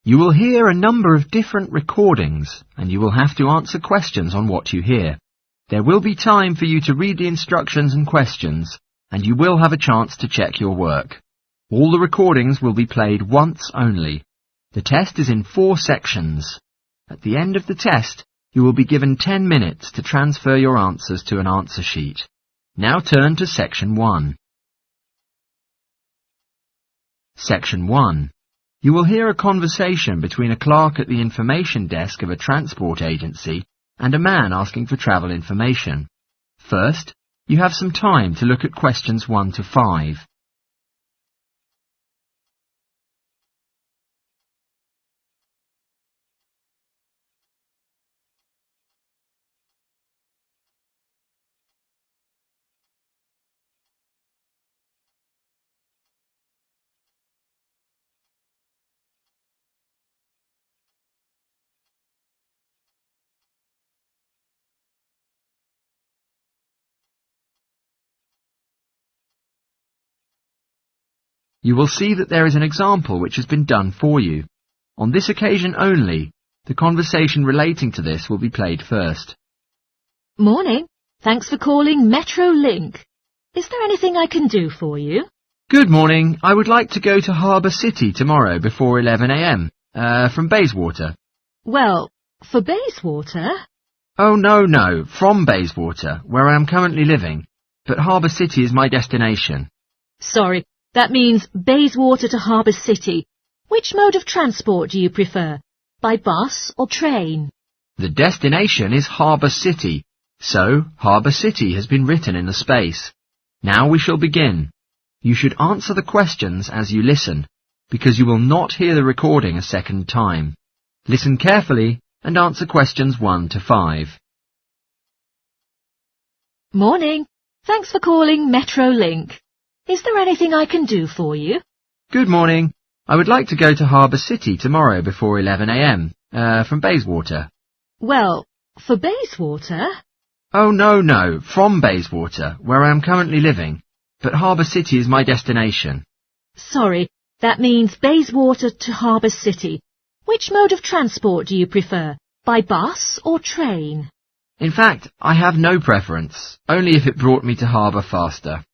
You will hear a number of different recordings, and you will have to answer questions on what you hear. There will be time for you to read the instructions and questions, and you will have a chance to check your work. All the recordings will be played once only. The test is in 4 sections. At the end of the test, you will be given 10 minutes to transfer your answers to an answer sheet. Now turn to Section 1. Section 1. You will hear a conversation between a clerk at the information desk of a transport agency and a man asking for travel information. First, you have some time to look at questions 1 to 5. You will see that there is an example which has been done for you. On this occasion only, the conversation relating to this will be played first. Morning. Thanks for calling Metro Link. Is there anything I can do for you? Good morning. I would like to go to Harbour City tomorrow before 11 a.m. From Bayswater. Well, for Bayswater? Oh, no, from Bayswater, where I am currently living. But Harbour City is my destination. Sorry, that means Bayswater to Harbour City. Which mode of transport do you prefer? By bus or train? The destination is Harbour City, so Harbour City has been written in the space. Now we shall begin. You should answer the questions as you listen, because you will not hear the recording a second time. Listen carefully and answer questions 1 to 5. Morning. Thanks for calling Metro Link. Is there anything I can do for you? Good morning. I would like to go to Harbour City tomorrow before 11 a.m. From Bayswater. Well, for Bayswater? Oh, no, from Bayswater, where I am currently living. But Harbour City is my destination. Sorry, that means Bayswater to Harbour City. Which mode of transport do you prefer? By bus or train? In fact, I have no preference, only if it brought me to Harbour faster.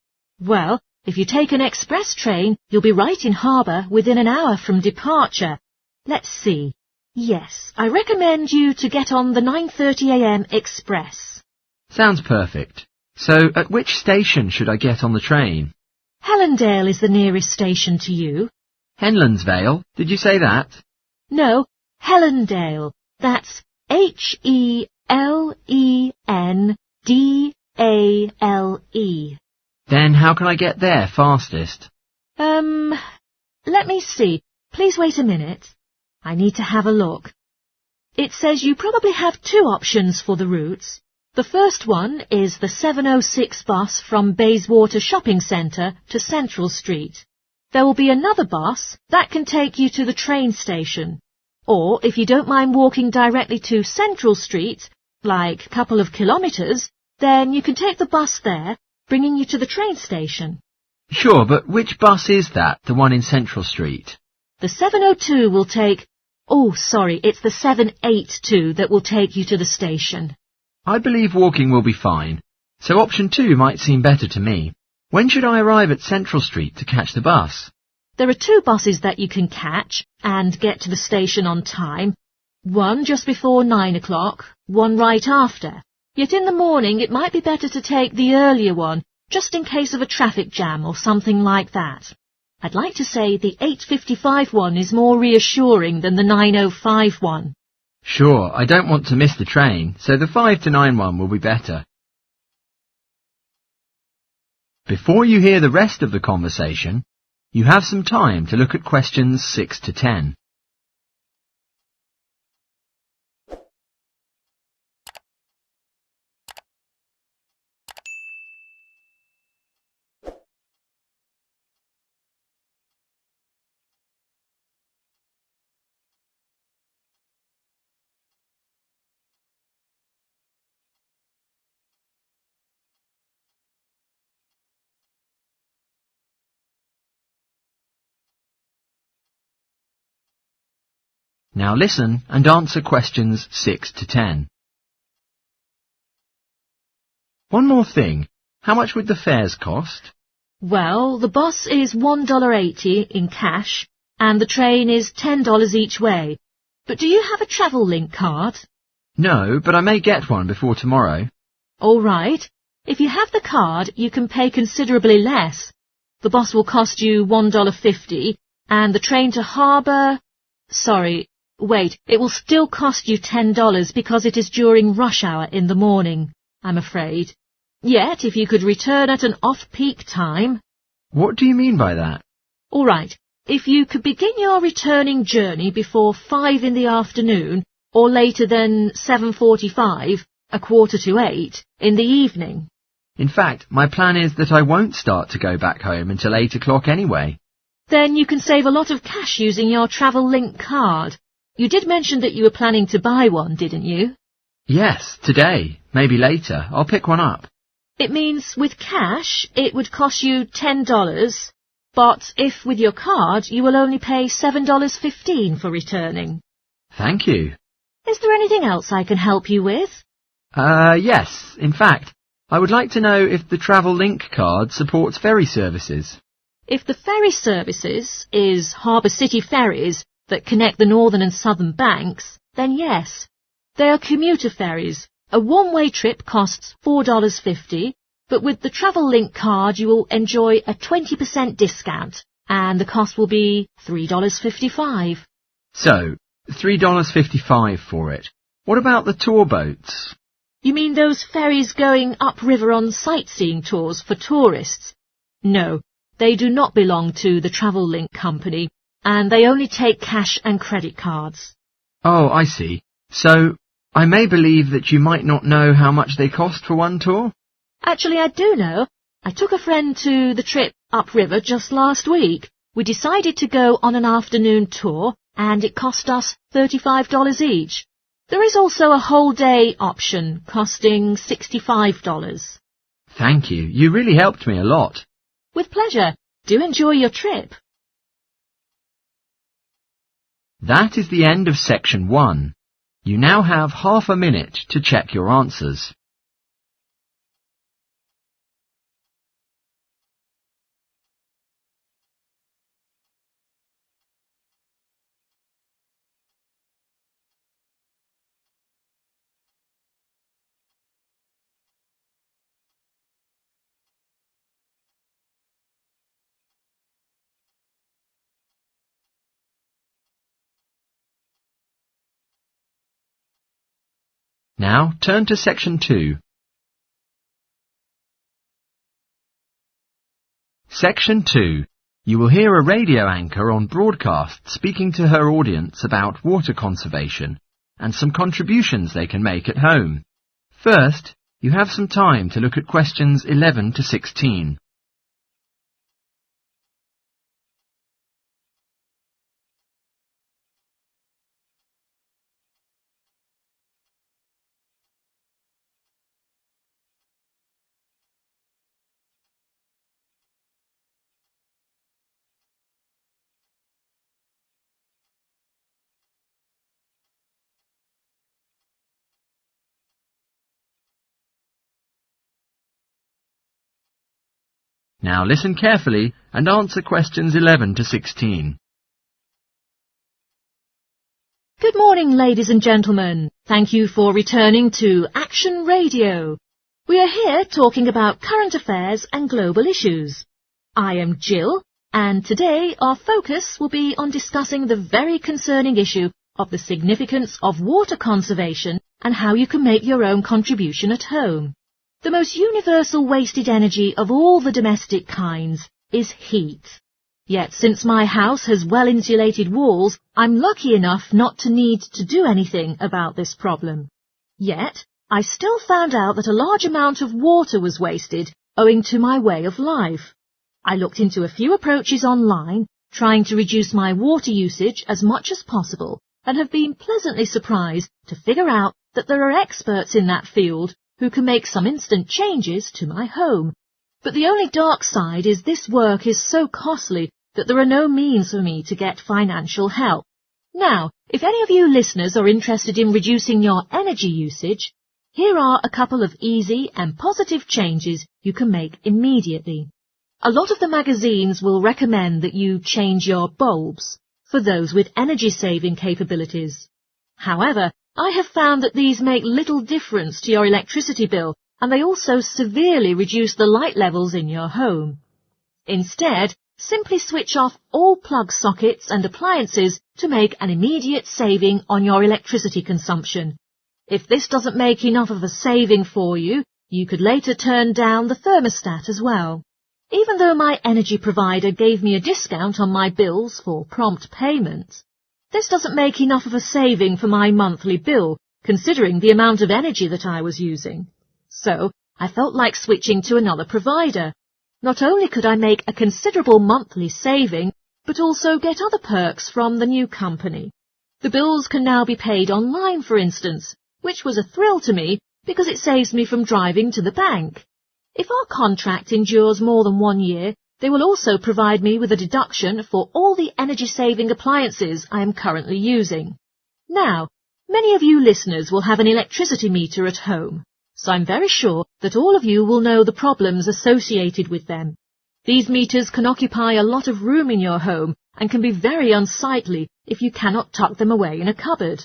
Well, if you take an express train, you'll be right in Harbour within an hour from departure. Let's see. Yes, I recommend you to get on the 9:30 a.m. express. Sounds perfect. So, at which station should I get on the train? Helendale is the nearest station to you. Helensvale? Did you say that? No, Helendale. That's Helendale. Then how can I get there fastest? Let me see. Please wait a minute. I need to have a look. It says you probably have 2 options for the routes. The first one is the 7:06 bus from Bayswater Shopping Centre to Central Street. There will be another bus that can take you to the train station. Or, if you don't mind walking directly to Central Street, like a couple of kilometres, then you can take the bus there, bringing you to the train station. Sure, but which bus is that, the one in Central Street? The 7:02 will take... Oh, sorry, it's the 7:82 that will take you to the station. I believe walking will be fine, so option 2 might seem better to me. When should I arrive at Central Street to catch the bus? There are 2 buses that you can catch and get to the station on time. One just before 9 o'clock, one right after. Yet in the morning it might be better to take the earlier one, just in case of a traffic jam or something like that. I'd like to say the 8:55 one is more reassuring than the 9:05 one. Sure, I don't want to miss the train, so the 5 to 9 one will be better. Before you hear the rest of the conversation, you have some time to look at questions 6 to 10. Now listen and answer questions 6 to 10. One more thing. How much would the fares cost? Well, the bus is $1.80 in cash, and the train is $10 each way. But do you have a travel link card? No, but I may get one before tomorrow. All right. If you have the card, you can pay considerably less. The bus will cost you $1.50, and the train to Harbour... Sorry, wait, it will still cost you $10 because it is during rush hour in the morning, I'm afraid. Yet, if you could return at an off-peak time... What do you mean by that? All right. If you could begin your returning journey before 5 in the afternoon, or later than 7:45, 7:45 in the evening. In fact, my plan is that I won't start to go back home until 8 o'clock anyway. Then you can save a lot of cash using your travel link card. You did mention that you were planning to buy one, didn't you? Yes, today. Maybe later. I'll pick one up. It means with cash, it would cost you $10, but if with your card, you will only pay $7.15 for returning. Thank you. Is there anything else I can help you with? Yes. In fact, I would like to know if the Travel Link card supports ferry services. If the ferry services is Harbour City ferries that connect the northern and southern banks, then yes. They are commuter ferries. A one-way trip costs $4.50, but with the Travel Link card you will enjoy a 20% discount, and the cost will be $3.55. So, $3.55 for it. What about the tour boats? You mean those ferries going upriver on sightseeing tours for tourists? No, they do not belong to the Travel Link company, and they only take cash and credit cards. Oh, I see. So, I may believe that you might not know how much they cost for one tour? Actually, I do know. I took a friend to the trip upriver just last week. We decided to go on an afternoon tour, and it cost us $35 each. There is also a whole day option, costing $65. Thank you. You really helped me a lot. With pleasure. Do enjoy your trip. That is the end of section 1. You now have half a minute to check your answers. Now turn to section 2. Section 2. You will hear a radio anchor on broadcast speaking to her audience about water conservation and some contributions they can make at home. First, you have some time to look at questions 11 to 16. Now listen carefully and answer questions 11 to 16. Good morning, ladies and gentlemen. Thank you for returning to Action Radio. We are here talking about current affairs and global issues. I am Jill, and today our focus will be on discussing the very concerning issue of the significance of water conservation and how you can make your own contribution at home. The most universal wasted energy of all the domestic kinds is heat. Yet since my house has well-insulated walls, I'm lucky enough not to need to do anything about this problem. Yet, I still found out that a large amount of water was wasted owing to my way of life. I looked into a few approaches online, trying to reduce my water usage as much as possible, and have been pleasantly surprised to figure out that there are experts in that field who can make some instant changes to my home. But the only dark side is this work is so costly that there are no means for me to get financial help. Now, if any of you listeners are interested in reducing your energy usage, here are a couple of easy and positive changes you can make immediately. A lot of the magazines will recommend that you change your bulbs for those with energy-saving capabilities. However, I have found that these make little difference to your electricity bill, and they also severely reduce the light levels in your home. Instead, simply switch off all plug sockets and appliances to make an immediate saving on your electricity consumption. If this doesn't make enough of a saving for you, you could later turn down the thermostat as well. Even though my energy provider gave me a discount on my bills for prompt payment, this doesn't make enough of a saving for my monthly bill, considering the amount of energy that I was using. So, I felt like switching to another provider. Not only could I make a considerable monthly saving, but also get other perks from the new company. The bills can now be paid online, for instance, which was a thrill to me because it saves me from driving to the bank. If our contract endures more than 1 year, they will also provide me with a deduction for all the energy-saving appliances I am currently using. Now, many of you listeners will have an electricity meter at home, so I'm very sure that all of you will know the problems associated with them. These meters can occupy a lot of room in your home and can be very unsightly if you cannot tuck them away in a cupboard.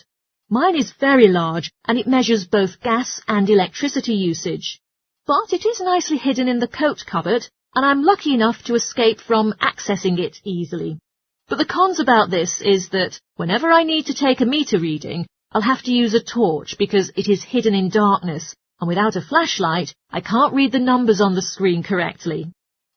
Mine is very large and it measures both gas and electricity usage. But it is nicely hidden in the coat cupboard, and I'm lucky enough to escape from accessing it easily. But the cons about this is that whenever I need to take a meter reading, I'll have to use a torch because it is hidden in darkness, and without a flashlight, I can't read the numbers on the screen correctly.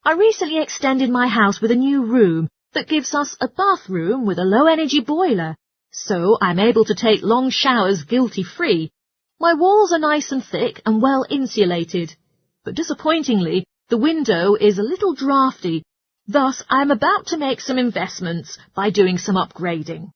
I recently extended my house with a new room that gives us a bathroom with a low-energy boiler, so I'm able to take long showers guilty-free. My walls are nice and thick and well insulated, but disappointingly, the window is a little drafty. Thus, I am about to make some investments by doing some upgrading.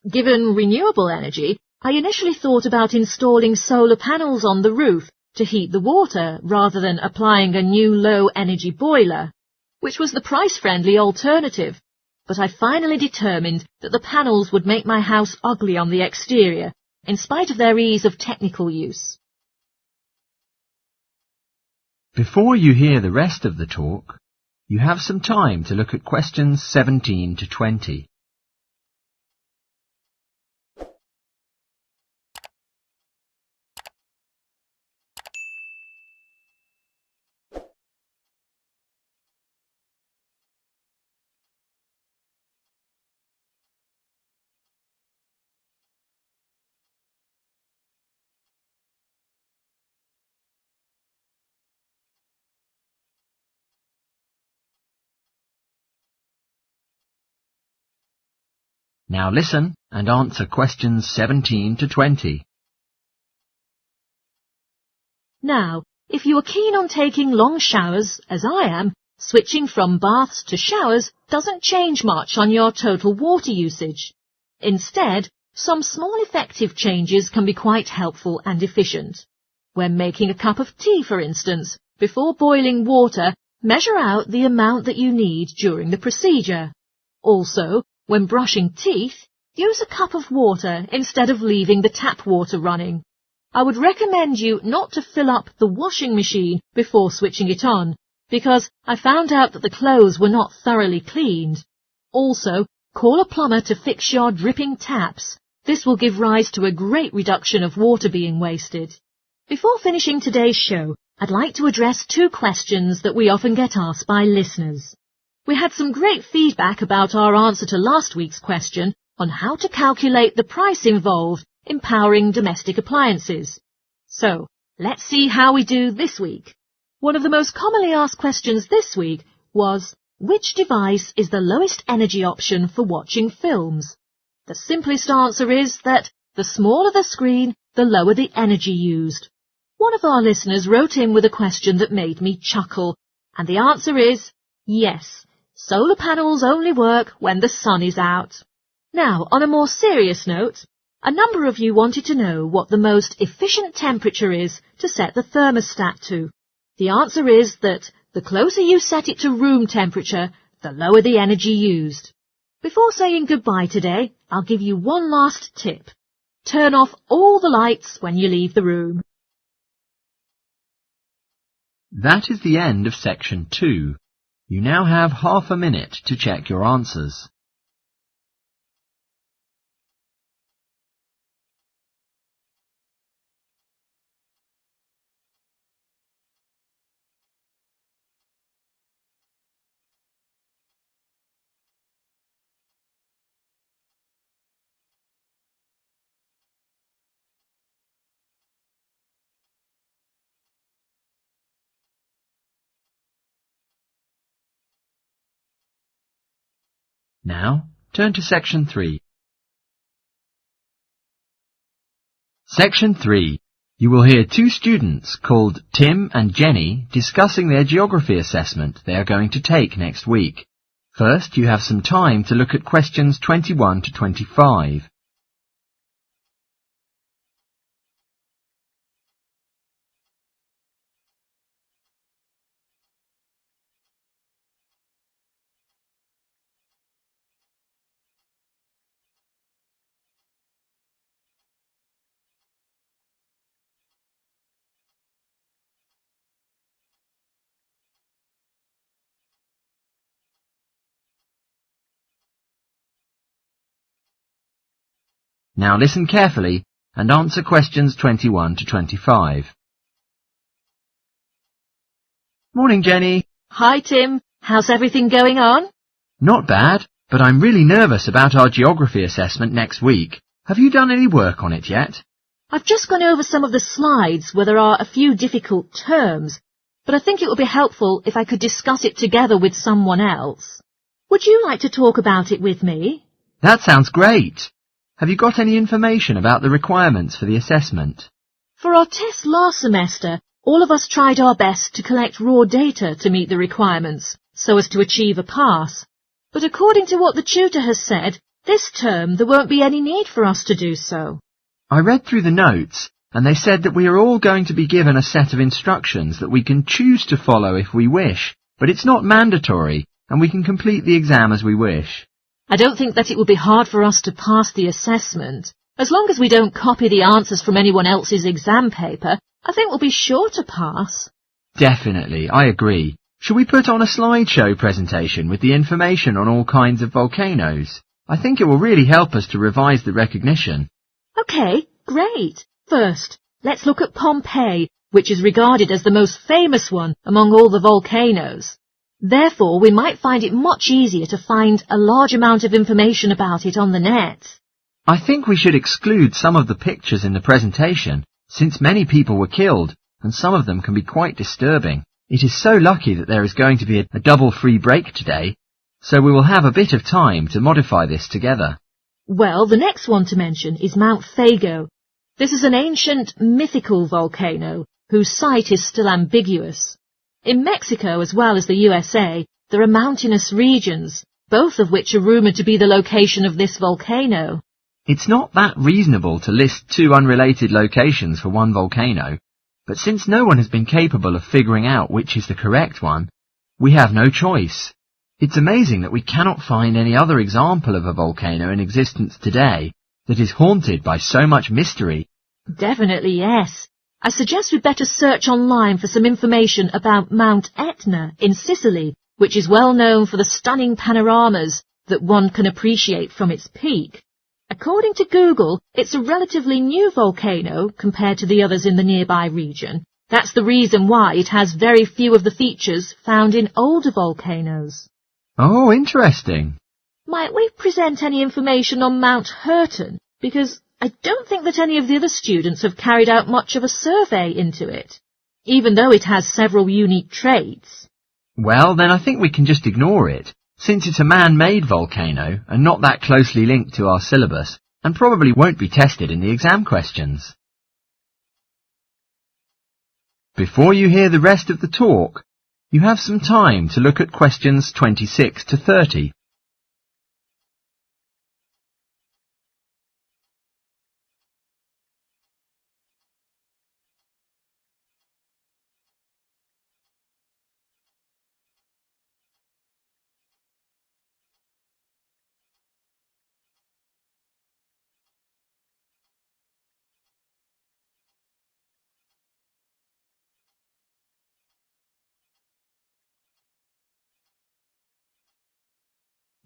Given renewable energy, I initially thought about installing solar panels on the roof to heat the water rather than applying a new low-energy boiler, which was the price-friendly alternative. But I finally determined that the panels would make my house ugly on the exterior, in spite of their ease of technical use. Before you hear the rest of the talk, you have some time to look at questions 17 to 20. Now listen and answer questions 17 to 20. Now, if you are keen on taking long showers, as I am, switching from baths to showers doesn't change much on your total water usage. Instead, some small effective changes can be quite helpful and efficient. When making a cup of tea, for instance, before boiling water, measure out the amount that you need during the procedure. Also, when brushing teeth, use a cup of water instead of leaving the tap water running. I would recommend you not to fill up the washing machine before switching it on, because I found out that the clothes were not thoroughly cleaned. Also, call a plumber to fix your dripping taps. This will give rise to a great reduction of water being wasted. Before finishing today's show, I'd like to address 2 questions that we often get asked by listeners. We had some great feedback about our answer to last week's question on how to calculate the price involved in powering domestic appliances. So, let's see how we do this week. One of the most commonly asked questions this week was, which device is the lowest energy option for watching films? The simplest answer is that the smaller the screen, the lower the energy used. One of our listeners wrote in with a question that made me chuckle, and the answer is yes. Solar panels only work when the sun is out. Now, on a more serious note, a number of you wanted to know what the most efficient temperature is to set the thermostat to. The answer is that the closer you set it to room temperature, the lower the energy used. Before saying goodbye today, I'll give you one last tip. Turn off all the lights when you leave the room. That is the end of section 2. You now have half a minute to check your answers. Now, turn to section 3. Section 3. You will hear two students called Tim and Jenny discussing their geography assessment they are going to take next week. First, you have some time to look at questions 21 to 25. Now listen carefully and answer questions 21 to 25. Morning, Jenny. Hi, Tim. How's everything going on? Not bad, but I'm really nervous about our geography assessment next week. Have you done any work on it yet? I've just gone over some of the slides where there are a few difficult terms, but I think it would be helpful if I could discuss it together with someone else. Would you like to talk about it with me? That sounds great. Have you got any information about the requirements for the assessment? For our test last semester, all of us tried our best to collect raw data to meet the requirements, so as to achieve a pass. But according to what the tutor has said, this term there won't be any need for us to do so. I read through the notes, and they said that we are all going to be given a set of instructions that we can choose to follow if we wish, but it's not mandatory, and we can complete the exam as we wish. I don't think that it will be hard for us to pass the assessment. As long as we don't copy the answers from anyone else's exam paper, I think we'll be sure to pass. Definitely, I agree. Shall we put on a slideshow presentation with the information on all kinds of volcanoes? I think it will really help us to revise the recognition. OK, great. First, let's look at Pompeii, which is regarded as the most famous one among all the volcanoes. Therefore, we might find it much easier to find a large amount of information about it on the net. I think we should exclude some of the pictures in the presentation, since many people were killed, and some of them can be quite disturbing. It is so lucky that there is going to be a double free break today, so we will have a bit of time to modify this together. Well, the next one to mention is Mount Fago. This is an ancient, mythical volcano, whose site is still ambiguous. In Mexico, as well as the USA, there are mountainous regions, both of which are rumoured to be the location of this volcano. It's not that reasonable to list two unrelated locations for one volcano, but since no one has been capable of figuring out which is the correct one, we have no choice. It's amazing that we cannot find any other example of a volcano in existence today that is haunted by so much mystery. Definitely yes. I suggest we better search online for some information about Mount Etna in Sicily, which is well known for the stunning panoramas that one can appreciate from its peak. According to Google, it's a relatively new volcano compared to the others in the nearby region. That's the reason why it has very few of the features found in older volcanoes. Oh, interesting. Might we present any information on Mount Hurton? Because I don't think that any of the other students have carried out much of a survey into it, even though it has several unique traits. Well, then I think we can just ignore it, since it's a man-made volcano and not that closely linked to our syllabus, and probably won't be tested in the exam questions. Before you hear the rest of the talk, you have some time to look at questions 26 to 30.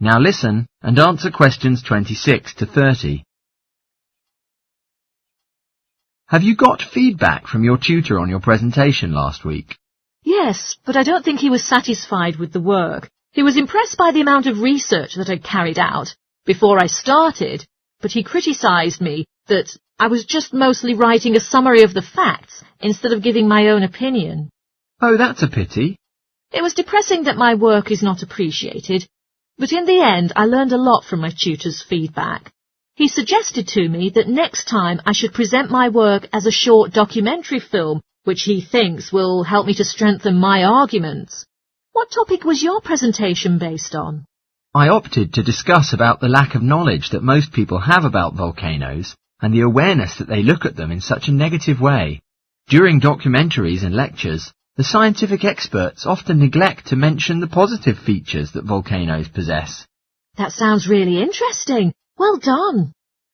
Now listen and answer questions 26 to 30. Have you got feedback from your tutor on your presentation last week? Yes, but I don't think he was satisfied with the work. He was impressed by the amount of research that I'd carried out before I started, but he criticised me that I was just mostly writing a summary of the facts instead of giving my own opinion. Oh, that's a pity. It was depressing that my work is not appreciated, but in the end I learned a lot from my tutor's feedback. He suggested to me that next time I should present my work as a short documentary film, which he thinks will help me to strengthen my arguments. What topic was your presentation based on? I opted to discuss about the lack of knowledge that most people have about volcanoes and the awareness that they look at them in such a negative way. During documentaries and lectures, the scientific experts often neglect to mention the positive features that volcanoes possess. That sounds really interesting. Well done.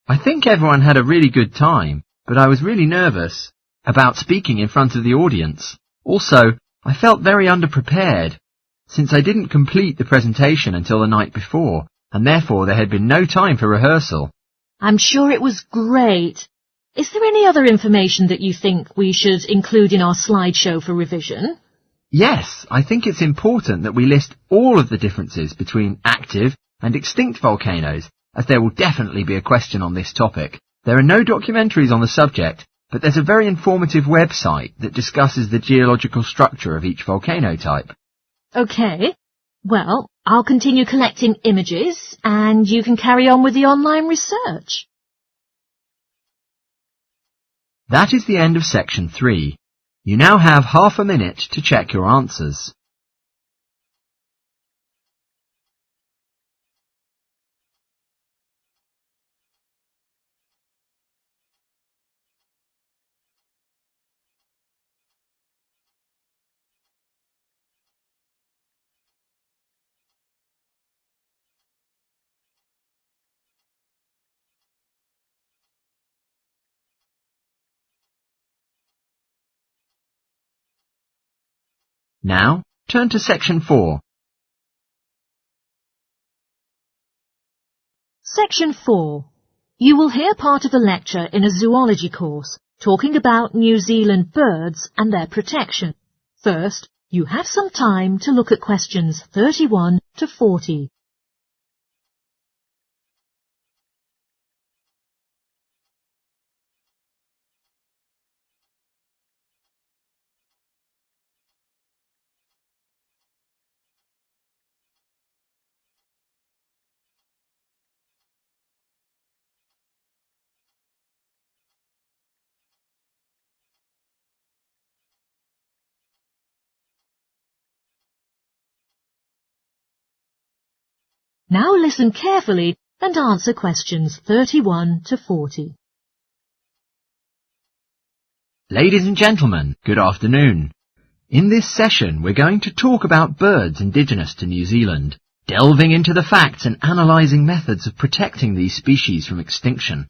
I think everyone had a really good time, but I was really nervous about speaking in front of the audience. Also, I felt very underprepared, since I didn't complete the presentation until the night before, and therefore there had been no time for rehearsal. I'm sure it was great. Is there any other information that you think we should include in our slideshow for revision? Yes, I think it's important that we list all of the differences between active and extinct volcanoes, as there will definitely be a question on this topic. There are no documentaries on the subject, but there's a very informative website that discusses the geological structure of each volcano type. OK. Well, I'll continue collecting images, and you can carry on with the online research. That is the end of section 3. You now have half a minute to check your answers. Now, turn to section 4. Section 4. You will hear part of a lecture in a zoology course talking about New Zealand birds and their protection. First, you have some time to look at questions 31 to 40. Now listen carefully and answer questions 31 to 40. Ladies and gentlemen, good afternoon. In this session, we're going to talk about birds indigenous to New Zealand, delving into the facts and analysing methods of protecting these species from extinction.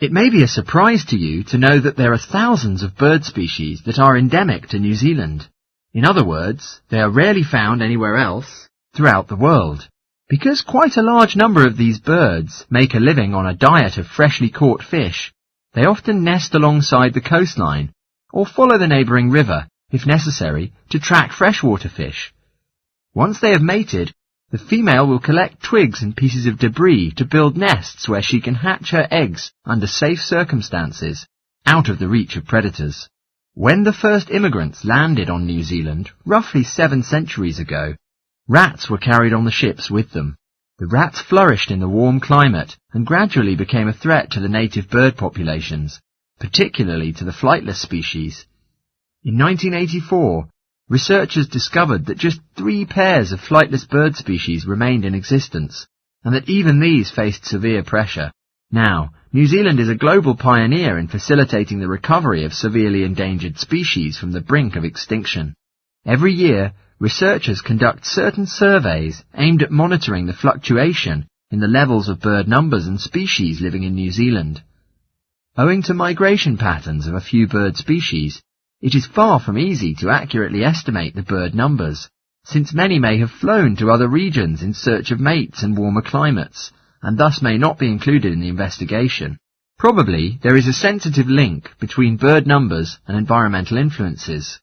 It may be a surprise to you to know that there are thousands of bird species that are endemic to New Zealand. In other words, they are rarely found anywhere else throughout the world. Because quite a large number of these birds make a living on a diet of freshly caught fish, they often nest alongside the coastline or follow the neighbouring river, if necessary, to track freshwater fish. Once they have mated, the female will collect twigs and pieces of debris to build nests where she can hatch her eggs under safe circumstances, out of the reach of predators. When the first immigrants landed on New Zealand, roughly 7 centuries ago, rats were carried on the ships with them. The rats flourished in the warm climate and gradually became a threat to the native bird populations, particularly to the flightless species. In 1984, researchers discovered that just 3 pairs of flightless bird species remained in existence, and that even these faced severe pressure. Now, New Zealand is a global pioneer in facilitating the recovery of severely endangered species from the brink of extinction. Every year, researchers conduct certain surveys aimed at monitoring the fluctuation in the levels of bird numbers and species living in New Zealand. Owing to migration patterns of a few bird species, it is far from easy to accurately estimate the bird numbers, since many may have flown to other regions in search of mates and warmer climates, and thus may not be included in the investigation. Probably there is a sensitive link between bird numbers and environmental influences,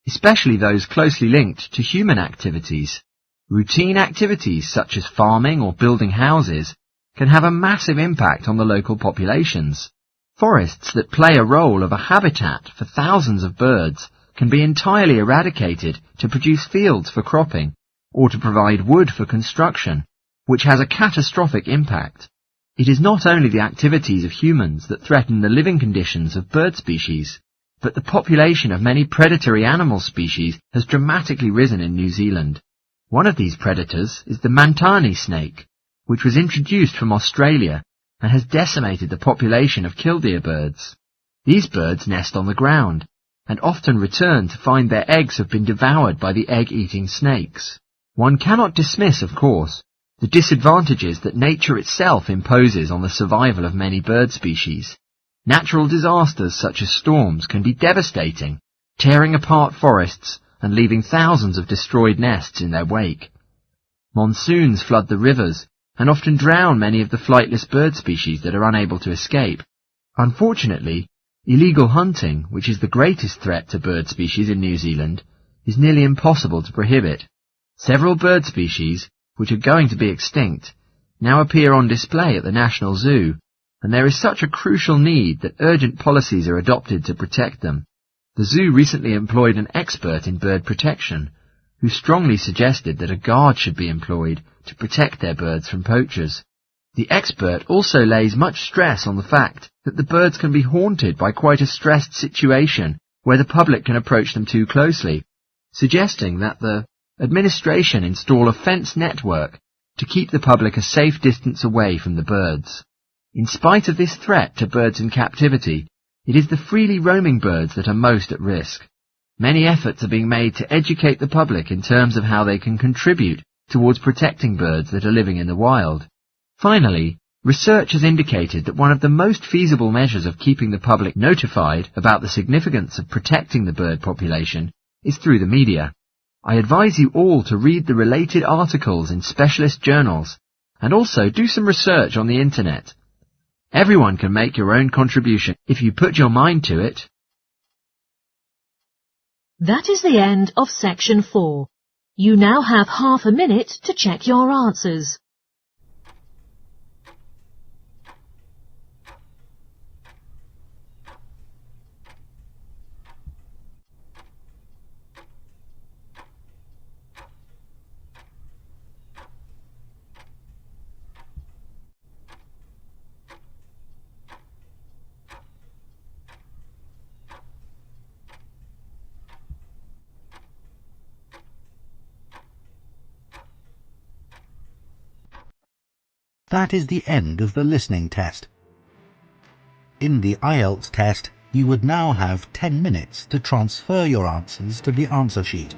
especially those closely linked to human activities. Routine activities such as farming or building houses can have a massive impact on the local populations. Forests that play a role of a habitat for thousands of birds can be entirely eradicated to produce fields for cropping or to provide wood for construction, which has a catastrophic impact. It is not only the activities of humans that threaten the living conditions of bird species, but the population of many predatory animal species has dramatically risen in New Zealand. One of these predators is the Mantani snake, which was introduced from Australia and has decimated the population of killdeer birds. These birds nest on the ground and often return to find their eggs have been devoured by the egg-eating snakes. One cannot dismiss, of course, the disadvantages that nature itself imposes on the survival of many bird species. Natural disasters such as storms can be devastating, tearing apart forests and leaving thousands of destroyed nests in their wake. Monsoons flood the rivers and often drown many of the flightless bird species that are unable to escape. Unfortunately, illegal hunting, which is the greatest threat to bird species in New Zealand, is nearly impossible to prohibit. Several bird species, which are going to be extinct, now appear on display at the National Zoo, and there is such a crucial need that urgent policies are adopted to protect them. The zoo recently employed an expert in bird protection, who strongly suggested that a guard should be employed to protect their birds from poachers. The expert also lays much stress on the fact that the birds can be haunted by quite a stressed situation where the public can approach them too closely, suggesting that the administration install a fence network to keep the public a safe distance away from the birds. In spite of this threat to birds in captivity, it is the freely roaming birds that are most at risk. Many efforts are being made to educate the public in terms of how they can contribute towards protecting birds that are living in the wild. Finally, research has indicated that one of the most feasible measures of keeping the public notified about the significance of protecting the bird population is through the media. I advise you all to read the related articles in specialist journals and also do some research on the internet. Everyone can make your own contribution if you put your mind to it. That is the end of section 4. You now have half a minute to check your answers. That is the end of the listening test. In the IELTS test, you would now have 10 minutes to transfer your answers to the answer sheet.